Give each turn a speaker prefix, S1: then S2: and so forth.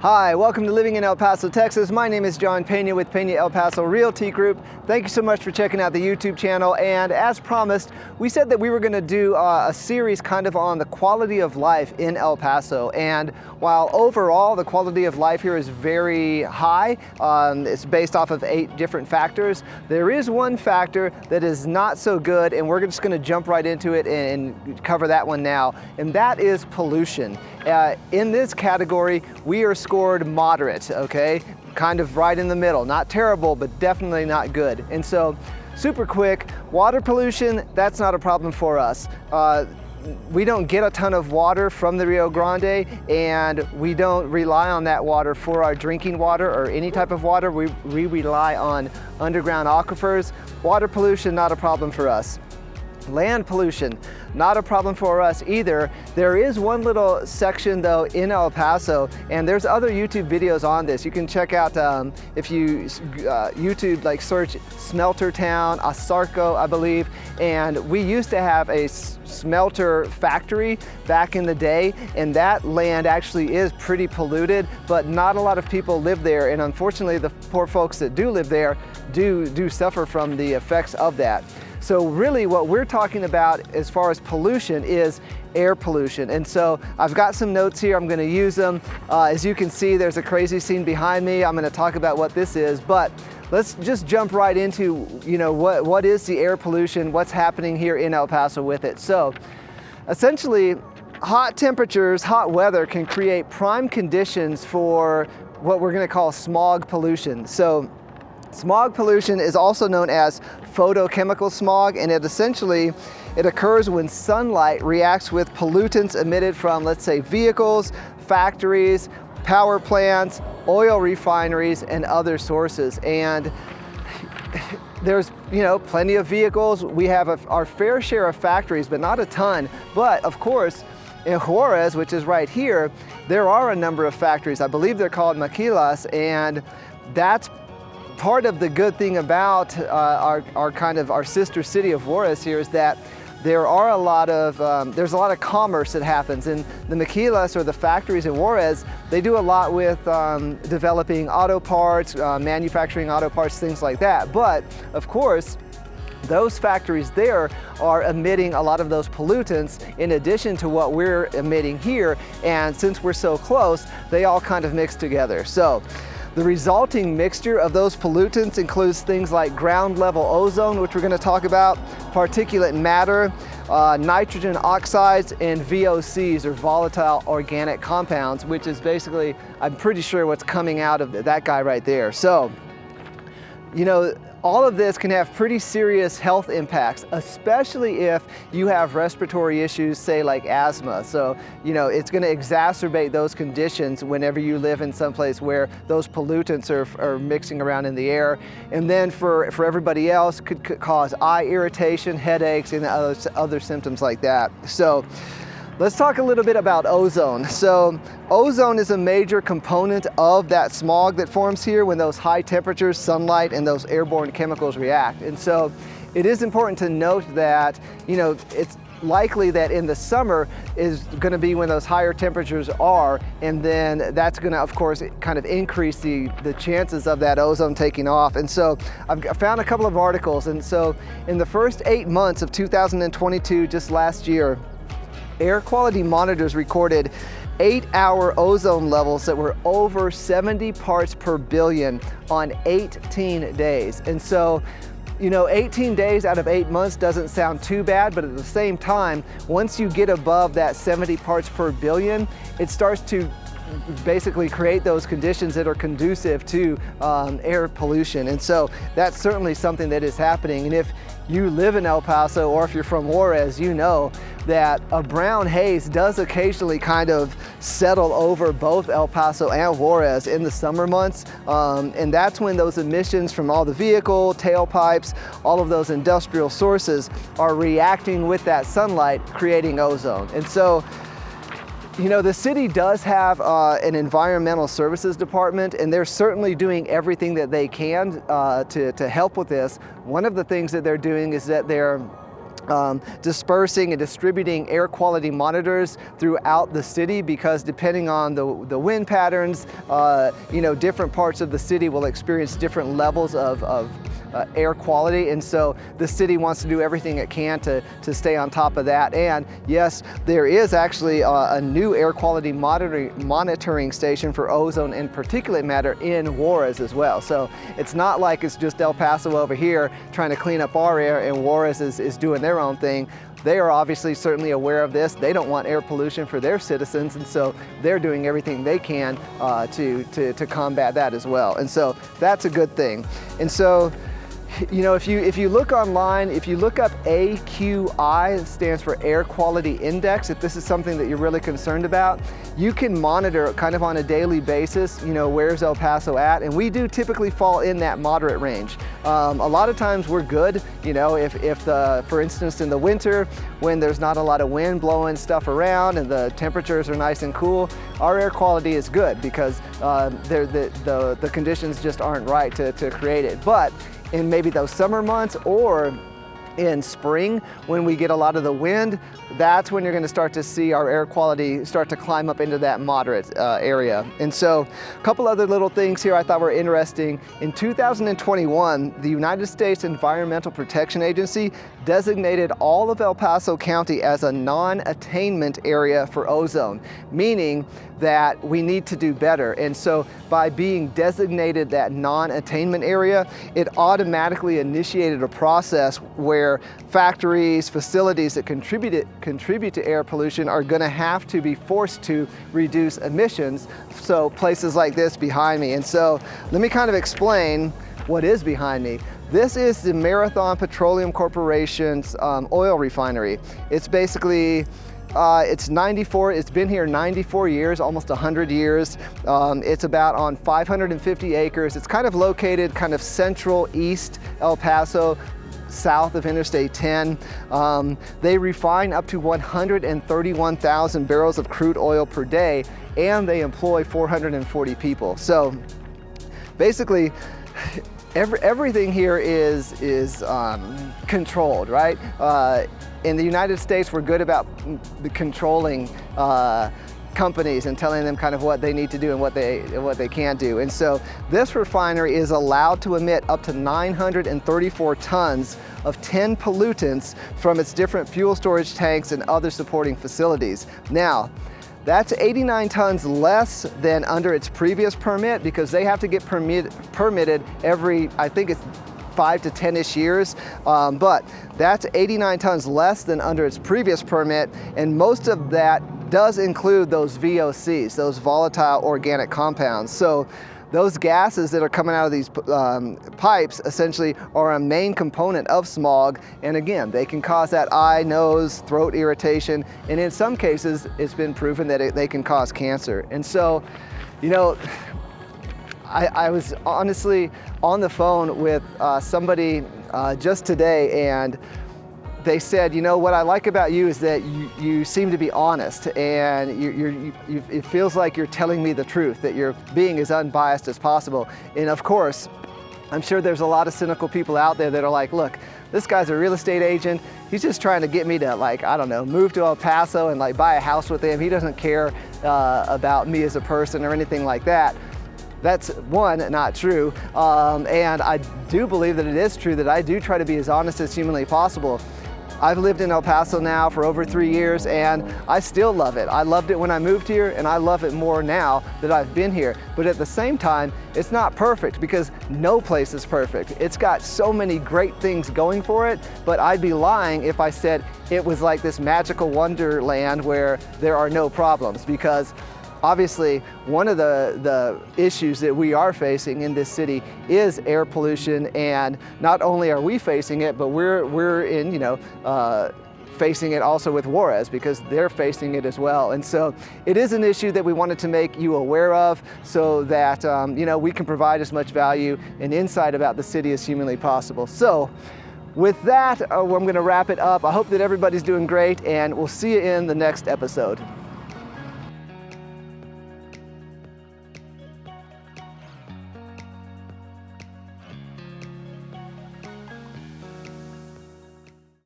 S1: Hi, welcome to Living in El Paso, Texas. My name is John Peña with Peña El Paso Realty Group. Thank you so much for checking out the YouTube channel. And as promised, we said that we were going to do a series kind of on the quality of life in El Paso. And while overall the quality of life here is very high, it's based off of 8 different factors, there is one factor that is not so good, and we're just going to jump right into it and cover that one now, and that is pollution. In this category, we are scored moderate, okay? Kind of right in the middle. Not terrible, but definitely not good. And so, super quick, water pollution, that's not a problem for us. We don't get a ton of water from the Rio Grande, and we don't rely on that water for our drinking water or any type of water. We rely on underground aquifers. Water pollution, not a problem for us. Land pollution, not a problem for us either. There is one little section though in El Paso, and there's other YouTube videos on this. You can check out, if you YouTube, like search Smelter Town, Asarco, I believe, and we used to have a smelter factory back in the day, and that land actually is pretty polluted, but not a lot of people live there, and unfortunately the poor folks that do live there do suffer from the effects of that. So really what we're talking about as far as pollution is air pollution. And so I've got some notes here, I'm gonna use them. As you can see, there's a crazy scene behind me. I'm gonna talk about what this is, but let's just jump right into, what is the air pollution, what's happening here in El Paso with it. So essentially, hot temperatures, hot weather can create prime conditions for what we're gonna call smog pollution. So smog pollution is also known as photochemical smog, and it occurs when sunlight reacts with pollutants emitted from, let's say, vehicles, factories, power plants, oil refineries, and other sources. And there's plenty of vehicles. We have our fair share of factories, but not a ton. But of course, in Juarez, which is right here, there are a number of factories. I believe they're called maquilas, and that's part of the good thing about our sister city of Juarez here is that there's a lot of commerce that happens, and the maquilas, or the factories in Juarez, they do a lot with developing auto parts, manufacturing auto parts, things like that. But of course, those factories there are emitting a lot of those pollutants in addition to what we're emitting here, and since we're so close, they all kind of mix together. So the resulting mixture of those pollutants includes things like ground level ozone, which we're going to talk about, particulate matter, nitrogen oxides, and VOCs, or volatile organic compounds, which is basically, I'm pretty sure, what's coming out of that guy right there. So, all of this can have pretty serious health impacts, especially if you have respiratory issues, say like asthma. So, it's going to exacerbate those conditions whenever you live in some place where those pollutants are mixing around in the air. And then for everybody else, could cause eye irritation, headaches, and other symptoms like that. So let's talk a little bit about ozone. So ozone is a major component of that smog that forms here when those high temperatures, sunlight, and those airborne chemicals react. And so it is important to note that, it's likely that in the summer is going to be when those higher temperatures are, and then that's going to, of course, kind of increase the chances of that ozone taking off. And so I've found a couple of articles, and so in the first 8 months of 2022, just last year, air quality monitors recorded 8-hour ozone levels that were over 70 parts per billion on 18 days. And so, 18 days out of 8 months doesn't sound too bad, but at the same time, once you get above that 70 parts per billion, it starts to basically create those conditions that are conducive to air pollution. And so that's certainly something that is happening. And if you live in El Paso, or if you're from Juarez, you know that a brown haze does occasionally kind of settle over both El Paso and Juarez in the summer months. And that's when those emissions from all the vehicle, tailpipes, all of those industrial sources are reacting with that sunlight, creating ozone. And so, the city does have an environmental services department, and they're certainly doing everything that they can to help with this. One of the things that they're doing is that they're dispersing and distributing air quality monitors throughout the city, because depending on the wind patterns, different parts of the city will experience different levels of air quality, and so the city wants to do everything it can to stay on top of that. And yes, there is actually a new air quality monitoring station for ozone and particulate matter in Juarez as well. So it's not like it's just El Paso over here trying to clean up our air and Juarez is doing their own thing. They are obviously certainly aware of this. They don't want air pollution for their citizens, and so they're doing everything they can to combat that as well. And so that's a good thing. And so, if you look online, if you look up AQI, it stands for Air Quality Index, if this is something that you're really concerned about, you can monitor kind of on a daily basis, where's El Paso at, and we do typically fall in that moderate range. A lot of times we're good, for instance, in the winter, when there's not a lot of wind blowing stuff around and the temperatures are nice and cool, our air quality is good because the conditions just aren't right to create it. But in maybe those summer months or in spring, when we get a lot of the wind, that's when you're going to start to see our air quality start to climb up into that moderate area. And so a couple other little things here I thought were interesting. In 2021, the United States Environmental Protection Agency designated all of El Paso County as a non-attainment area for ozone, meaning that we need to do better. And so by being designated that non-attainment area, it automatically initiated a process where factories, facilities that contribute to air pollution are going to have to be forced to reduce emissions. So places like this behind me. And so let me kind of explain what is behind me. This is the Marathon Petroleum Corporation's oil refinery. It's basically it's been here 94 years, almost 100 years. It's about on 550 acres. It's kind of located kind of central east El Paso, south of Interstate 10. They refine up to 131,000 barrels of crude oil per day, and they employ 440 people. So basically, everything here is controlled, right? In the United States, we're good about controlling companies and telling them kind of what they need to do and what they can't do. And so this refinery is allowed to emit up to 934 tons of 10 pollutants from its different fuel storage tanks and other supporting facilities. Now, that's 89 tons less than under its previous permit, because they have to get permitted every, I think it's 5 to 10-ish years, but that's 89 tons less than under its previous permit, and most of that does include those VOCs, those volatile organic compounds. So those gases that are coming out of these pipes essentially are a main component of smog, and again, they can cause that eye, nose, throat irritation, and in some cases, it's been proven that they can cause cancer. And so, I was honestly on the phone with somebody just today, and they said, what I like about you is that you seem to be honest, and it feels like you're telling me the truth, that you're being as unbiased as possible. And of course, I'm sure there's a lot of cynical people out there that are like, look, this guy's a real estate agent. He's just trying to get me to, like, I don't know, move to El Paso and like buy a house with him. He doesn't care about me as a person or anything like that. That's one, not true. And I do believe that it is true that I do try to be as honest as humanly possible. I've lived in El Paso now for over 3 years, and I still love it. I loved it when I moved here, and I love it more now that I've been here. But at the same time, it's not perfect, because no place is perfect. It's got so many great things going for it, but I'd be lying if I said it was like this magical wonderland where there are no problems, because obviously, one of the issues that we are facing in this city is air pollution, and not only are we facing it, but we're in, facing it also with Juarez, because they're facing it as well. And so it is an issue that we wanted to make you aware of, so that we can provide as much value and insight about the city as humanly possible. So with that, I'm going to wrap it up. I hope that everybody's doing great, and we'll see you in the next episode.